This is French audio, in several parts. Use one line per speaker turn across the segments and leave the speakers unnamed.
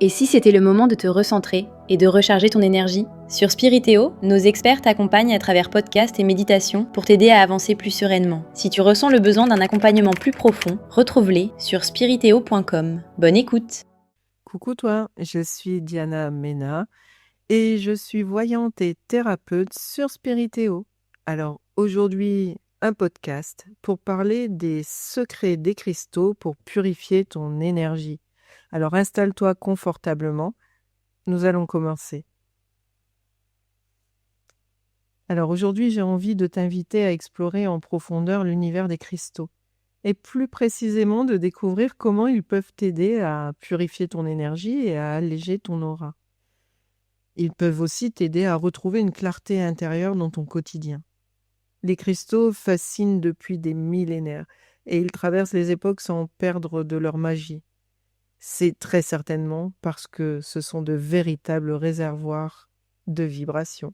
Et si c'était le moment de te recentrer et de recharger ton énergie? Sur Spiritéo, nos experts t'accompagnent à travers podcasts et méditations pour t'aider à avancer plus sereinement. Si tu ressens le besoin d'un accompagnement plus profond, retrouve-les sur spiritéo.com. Bonne écoute!
Coucou toi, je suis Diana Mena et je suis voyante et thérapeute sur Spiritéo. Alors aujourd'hui, un podcast pour parler des secrets des cristaux pour purifier ton énergie. Alors installe-toi confortablement, nous allons commencer. Alors aujourd'hui, j'ai envie de t'inviter à explorer en profondeur l'univers des cristaux et plus précisément de découvrir comment ils peuvent t'aider à purifier ton énergie et à alléger ton aura. Ils peuvent aussi t'aider à retrouver une clarté intérieure dans ton quotidien. Les cristaux fascinent depuis des millénaires et ils traversent les époques sans perdre de leur magie. C'est très certainement parce que ce sont de véritables réservoirs de vibrations.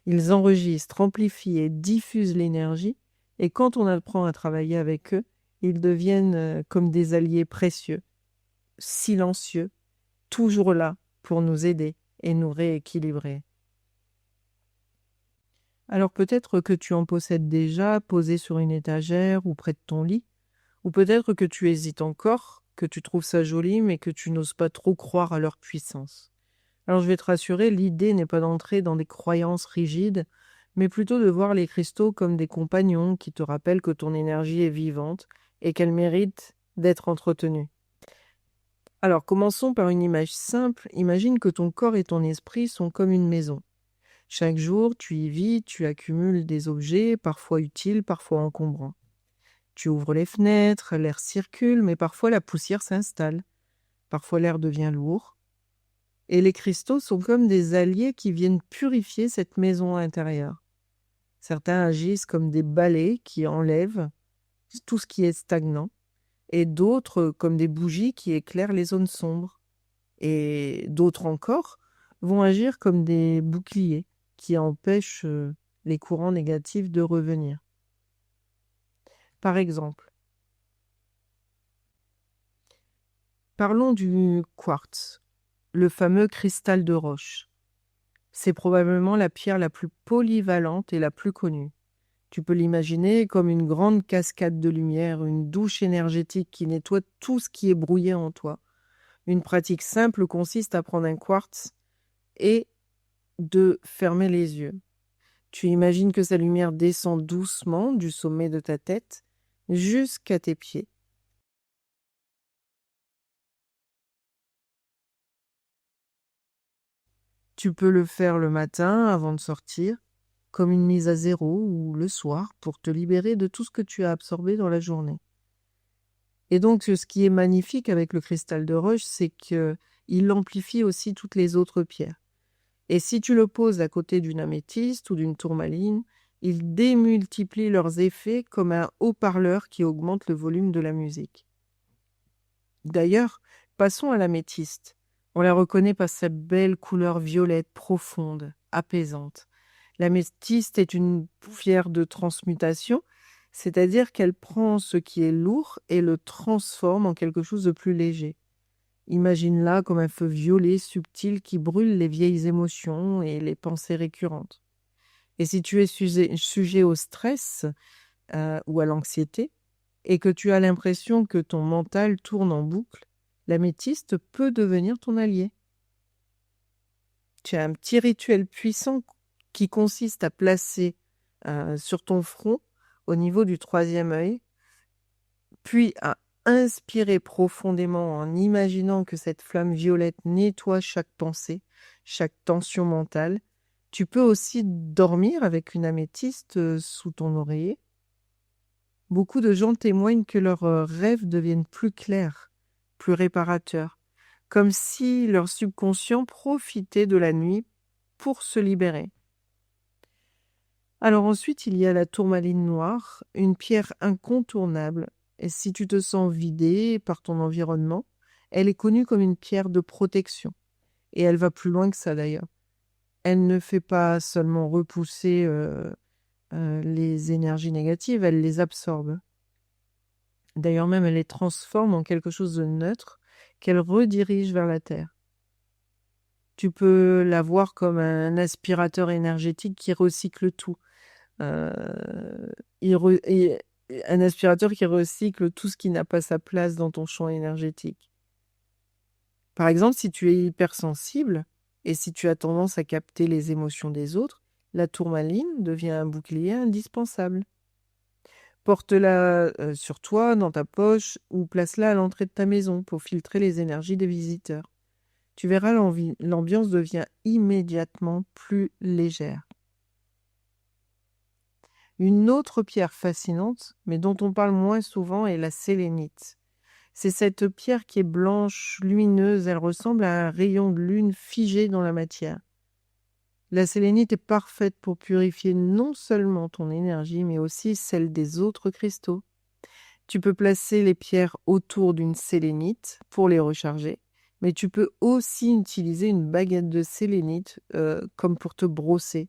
Ils enregistrent, amplifient et diffusent l'énergie et quand on apprend à travailler avec eux, ils deviennent comme des alliés précieux, silencieux, toujours là pour nous aider et nous rééquilibrer. Alors peut-être que tu en possèdes déjà posé sur une étagère ou près de ton lit, ou peut-être que tu hésites encore, que tu trouves ça joli mais que tu n'oses pas trop croire à leur puissance. Alors je vais te rassurer, l'idée n'est pas d'entrer dans des croyances rigides, mais plutôt de voir les cristaux comme des compagnons qui te rappellent que ton énergie est vivante et qu'elle mérite d'être entretenue. Alors commençons par une image simple, imagine que ton corps et ton esprit sont comme une maison. Chaque jour, tu y vis, tu accumules des objets, parfois utiles, parfois encombrants. Tu ouvres les fenêtres, l'air circule, mais parfois la poussière s'installe. Parfois l'air devient lourd. Et les cristaux sont comme des alliés qui viennent purifier cette maison intérieure. Certains agissent comme des balais qui enlèvent tout ce qui est stagnant, et d'autres comme des bougies qui éclairent les zones sombres. Et d'autres encore vont agir comme des boucliers qui empêchent les courants négatifs de revenir. Par exemple, parlons du quartz, le fameux cristal de roche. C'est probablement la pierre la plus polyvalente et la plus connue. Tu peux l'imaginer comme une grande cascade de lumière, une douche énergétique qui nettoie tout ce qui est brouillé en toi. Une pratique simple consiste à prendre un quartz et de fermer les yeux. Tu imagines que sa lumière descend doucement du sommet de ta tête jusqu'à tes pieds. Tu peux le faire le matin avant de sortir, comme une mise à zéro, ou le soir pour te libérer de tout ce que tu as absorbé dans la journée. Et donc, ce qui est magnifique avec le cristal de roche, c'est qu'il amplifie aussi toutes les autres pierres. Et si tu le poses à côté d'une améthyste ou d'une tourmaline, il démultiplie leurs effets comme un haut-parleur qui augmente le volume de la musique. D'ailleurs, passons à l'améthyste. On la reconnaît par sa belle couleur violette profonde, apaisante. L'améthyste est une pierre de transmutation, c'est-à-dire qu'elle prend ce qui est lourd et le transforme en quelque chose de plus léger. Imagine-la comme un feu violet subtil qui brûle les vieilles émotions et les pensées récurrentes. Et si tu es sujet au stress ou à l'anxiété, et que tu as l'impression que ton mental tourne en boucle, l'améthyste peut devenir ton allié. Tu as un petit rituel puissant qui consiste à placer sur ton front, au niveau du troisième œil, puis à inspirer profondément en imaginant que cette flamme violette nettoie chaque pensée, chaque tension mentale. Tu peux aussi dormir avec une améthyste sous ton oreiller. Beaucoup de gens témoignent que leurs rêves deviennent plus clairs, plus réparateurs, comme si leur subconscient profitait de la nuit pour se libérer. Alors ensuite, il y a la tourmaline noire, une pierre incontournable. Et si tu te sens vidé par ton environnement, elle est connue comme une pierre de protection. Et elle va plus loin que ça d'ailleurs. Elle ne fait pas seulement repousser les énergies négatives, elle les absorbe. D'ailleurs même, elle les transforme en quelque chose de neutre qu'elle redirige vers la terre. Tu peux la voir comme un aspirateur énergétique qui recycle tout. Euh, un aspirateur qui recycle tout ce qui n'a pas sa place dans ton champ énergétique. Par exemple, si tu es hypersensible et si tu as tendance à capter les émotions des autres, la tourmaline devient un bouclier indispensable. Porte-la sur toi, dans ta poche, ou place-la à l'entrée de ta maison pour filtrer les énergies des visiteurs. Tu verras, l'ambiance devient immédiatement plus légère. Une autre pierre fascinante, mais dont on parle moins souvent, est la sélénite. C'est cette pierre qui est blanche, lumineuse, elle ressemble à un rayon de lune figé dans la matière. La sélénite est parfaite pour purifier non seulement ton énergie, mais aussi celle des autres cristaux. Tu peux placer les pierres autour d'une sélénite pour les recharger, mais tu peux aussi utiliser une baguette de sélénite comme pour te brosser.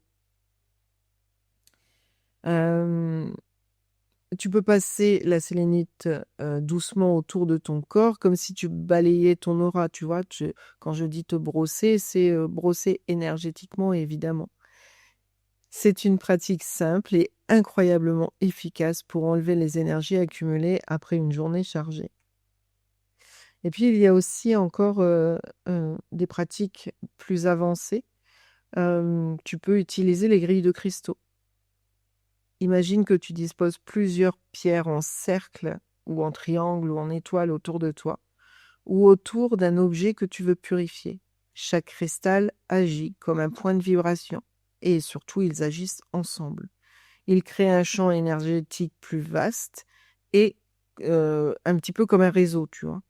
Tu peux passer la sélénite doucement autour de ton corps, comme si tu balayais ton aura, tu vois. Quand je dis te brosser, c'est brosser énergétiquement, évidemment. C'est une pratique simple et incroyablement efficace pour enlever les énergies accumulées après une journée chargée. Et puis, il y a aussi encore des pratiques plus avancées. Tu peux utiliser les grilles de cristaux. Imagine que tu disposes plusieurs pierres en cercle ou en triangle ou en étoile autour de toi ou autour d'un objet que tu veux purifier. Chaque cristal agit comme un point de vibration et surtout ils agissent ensemble. Ils créent un champ énergétique plus vaste et un petit peu comme un réseau, tu vois.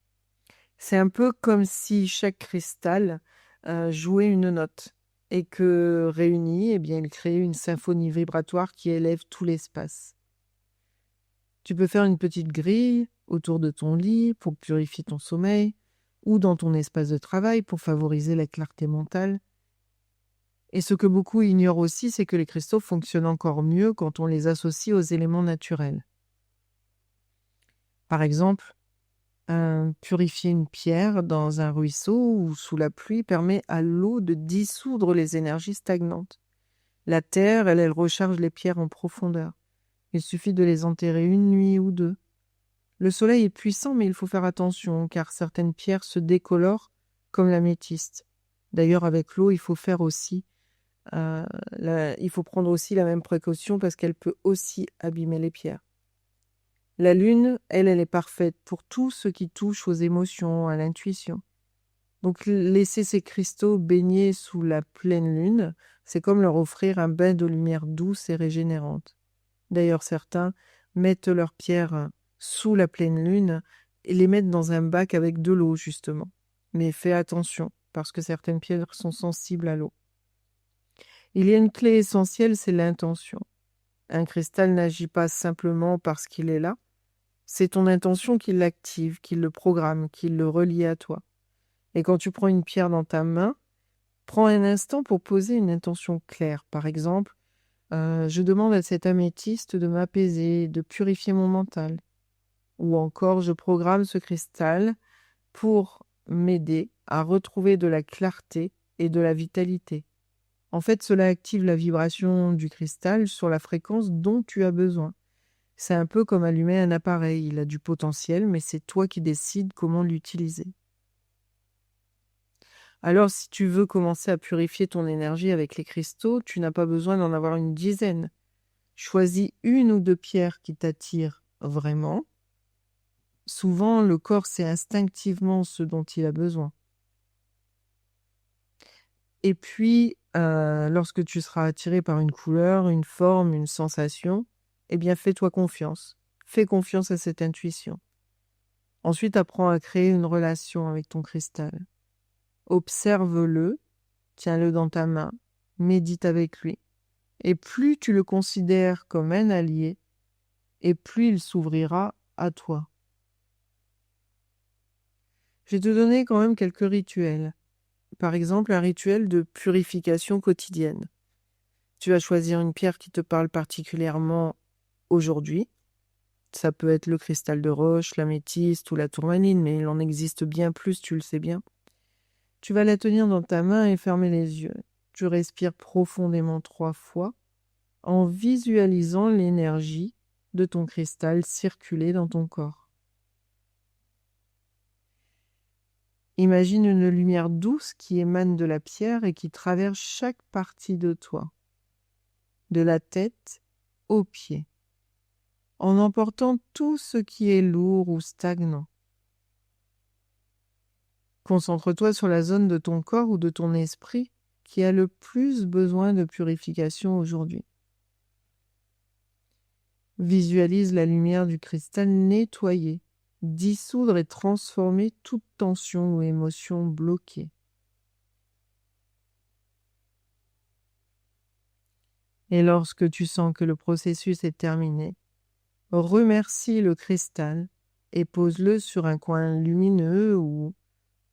C'est un peu comme si chaque cristal jouait une note et que réunis, eh bien, ils créent une symphonie vibratoire qui élève tout l'espace. Tu peux faire une petite grille autour de ton lit pour purifier ton sommeil ou dans ton espace de travail pour favoriser la clarté mentale. Et ce que beaucoup ignorent aussi, c'est que les cristaux fonctionnent encore mieux quand on les associe aux éléments naturels. Par exemple, purifier une pierre dans un ruisseau ou sous la pluie permet à l'eau de dissoudre les énergies stagnantes. La terre, elle recharge les pierres en profondeur. Il suffit de les enterrer une nuit ou deux. Le soleil est puissant, mais il faut faire attention, car certaines pierres se décolorent, comme l'améthyste. D'ailleurs, avec l'eau, il faut prendre aussi la même précaution parce qu'elle peut aussi abîmer les pierres. La lune, elle est parfaite pour tout ce qui touche aux émotions, à l'intuition. Donc laisser ces cristaux baigner sous la pleine lune, c'est comme leur offrir un bain de lumière douce et régénérante. D'ailleurs, certains mettent leurs pierres sous la pleine lune et les mettent dans un bac avec de l'eau, justement. Mais fais attention, parce que certaines pierres sont sensibles à l'eau. Il y a une clé essentielle, c'est l'intention. Un cristal n'agit pas simplement parce qu'il est là. C'est ton intention qui l'active, qui le programme, qui le relie à toi. Et quand tu prends une pierre dans ta main, prends un instant pour poser une intention claire. Par exemple, je demande à cet améthyste de m'apaiser, de purifier mon mental. Ou encore, je programme ce cristal pour m'aider à retrouver de la clarté et de la vitalité. En fait, cela active la vibration du cristal sur la fréquence dont tu as besoin. C'est un peu comme allumer un appareil. Il a du potentiel, mais c'est toi qui décides comment l'utiliser. Alors, si tu veux commencer à purifier ton énergie avec les cristaux, tu n'as pas besoin d'en avoir une dizaine. Choisis une ou deux pierres qui t'attirent vraiment. Souvent, le corps sait instinctivement ce dont il a besoin. Et puis, lorsque tu seras attiré par une couleur, une forme, une sensation, eh bien, fais-toi confiance. Fais confiance à cette intuition. Ensuite, apprends à créer une relation avec ton cristal. Observe-le, tiens-le dans ta main, médite avec lui. Et plus tu le considères comme un allié, et plus il s'ouvrira à toi. Je vais te donner quand même quelques rituels. Par exemple, un rituel de purification quotidienne. Tu vas choisir une pierre qui te parle particulièrement aujourd'hui. Ça peut être le cristal de roche, l'améthyste ou la tourmaline, mais il en existe bien plus, tu le sais bien. Tu vas la tenir dans ta main et fermer les yeux. Tu respires profondément 3 fois en visualisant l'énergie de ton cristal circuler dans ton corps. Imagine une lumière douce qui émane de la pierre et qui traverse chaque partie de toi, de la tête aux pieds, en emportant tout ce qui est lourd ou stagnant. Concentre-toi sur la zone de ton corps ou de ton esprit qui a le plus besoin de purification aujourd'hui. Visualise la lumière du cristal nettoyer, dissoudre et transformer toute tension ou émotion bloquée. Et lorsque tu sens que le processus est terminé, remercie le cristal et pose-le sur un coin lumineux ou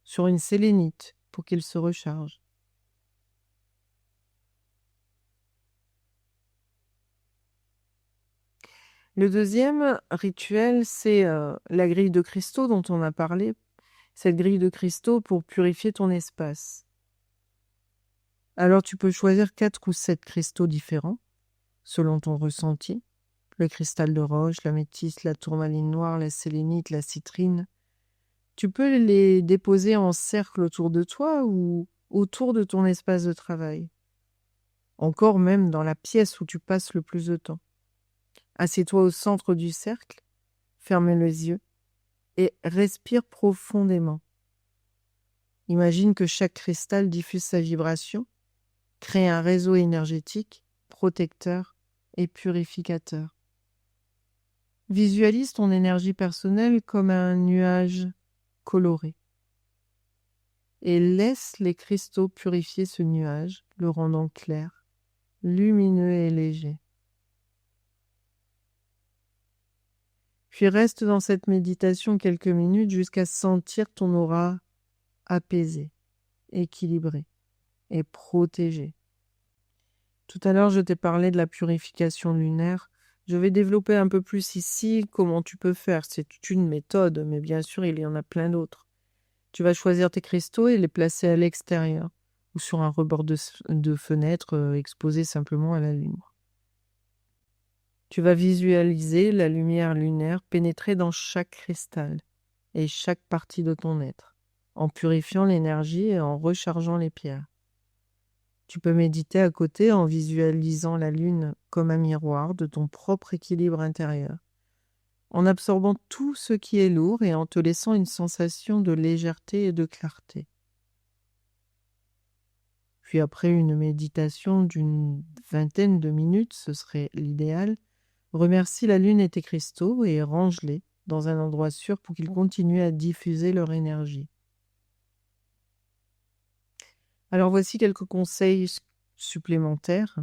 sur une sélénite pour qu'il se recharge. Le deuxième rituel, c'est la grille de cristaux dont on a parlé. Cette grille de cristaux pour purifier ton espace. Alors tu peux choisir 4 ou 7 cristaux différents selon ton ressenti. Le cristal de roche, l'améthyste, la tourmaline noire, la sélénite, la citrine. Tu peux les déposer en cercle autour de toi ou autour de ton espace de travail. Encore même dans la pièce où tu passes le plus de temps. Assieds-toi au centre du cercle, ferme les yeux et respire profondément. Imagine que chaque cristal diffuse sa vibration, crée un réseau énergétique, protecteur et purificateur. Visualise ton énergie personnelle comme un nuage coloré. Et laisse les cristaux purifier ce nuage, le rendant clair, lumineux et léger. Puis reste dans cette méditation quelques minutes jusqu'à sentir ton aura apaisée, équilibrée et protégée. Tout à l'heure, je t'ai parlé de la purification lunaire. Je vais développer un peu plus ici comment tu peux faire. C'est toute une méthode, mais bien sûr, il y en a plein d'autres. Tu vas choisir tes cristaux et les placer à l'extérieur ou sur un rebord de fenêtre exposé simplement à la lune. Tu vas visualiser la lumière lunaire pénétrer dans chaque cristal et chaque partie de ton être, en purifiant l'énergie et en rechargeant les pierres. Tu peux méditer à côté en visualisant la lune comme un miroir de ton propre équilibre intérieur, en absorbant tout ce qui est lourd et en te laissant une sensation de légèreté et de clarté. Puis après une méditation d'une 20aine de minutes, ce serait l'idéal, remercie la lune et tes cristaux et range-les dans un endroit sûr pour qu'ils continuent à diffuser leur énergie. Alors voici quelques conseils supplémentaires.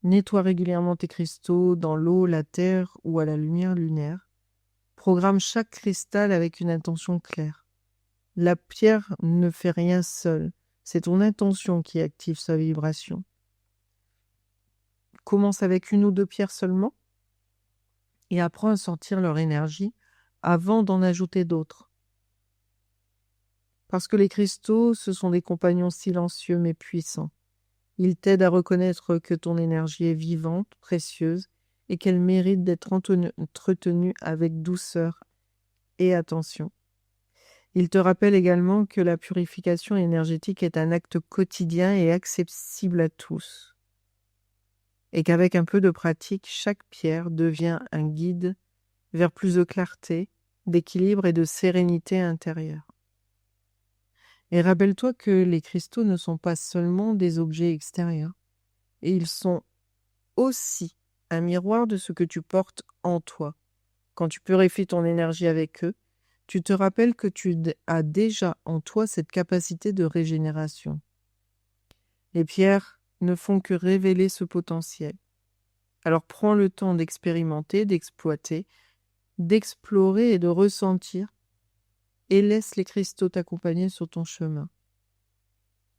Nettoie régulièrement tes cristaux dans l'eau, la terre ou à la lumière lunaire. Programme chaque cristal avec une intention claire. La pierre ne fait rien seule. C'est ton intention qui active sa vibration. Commence avec 1 ou 2 pierres seulement et apprends à sentir leur énergie avant d'en ajouter d'autres. Parce que les cristaux, ce sont des compagnons silencieux mais puissants. Ils t'aident à reconnaître que ton énergie est vivante, précieuse, et qu'elle mérite d'être entretenue avec douceur et attention. Ils te rappellent également que la purification énergétique est un acte quotidien et accessible à tous. Et qu'avec un peu de pratique, chaque pierre devient un guide vers plus de clarté, d'équilibre et de sérénité intérieure. Et rappelle-toi que les cristaux ne sont pas seulement des objets extérieurs, et ils sont aussi un miroir de ce que tu portes en toi. Quand tu purifies ton énergie avec eux, tu te rappelles que tu as déjà en toi cette capacité de régénération. Les pierres ne font que révéler ce potentiel. Alors prends le temps d'expérimenter, d'exploiter, d'explorer et de ressentir, et laisse les cristaux t'accompagner sur ton chemin.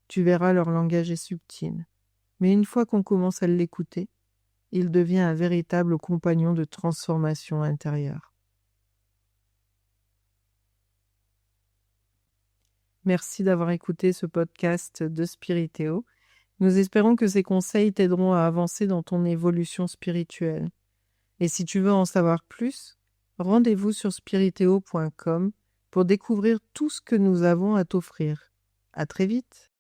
Tu verras, leur langage est subtil. Mais une fois qu'on commence à l'écouter, il devient un véritable compagnon de transformation intérieure. Merci d'avoir écouté ce podcast de Spiritéo. Nous espérons que ces conseils t'aideront à avancer dans ton évolution spirituelle. Et si tu veux en savoir plus, rendez-vous sur spiriteo.com pour découvrir tout ce que nous avons à t'offrir. À très vite!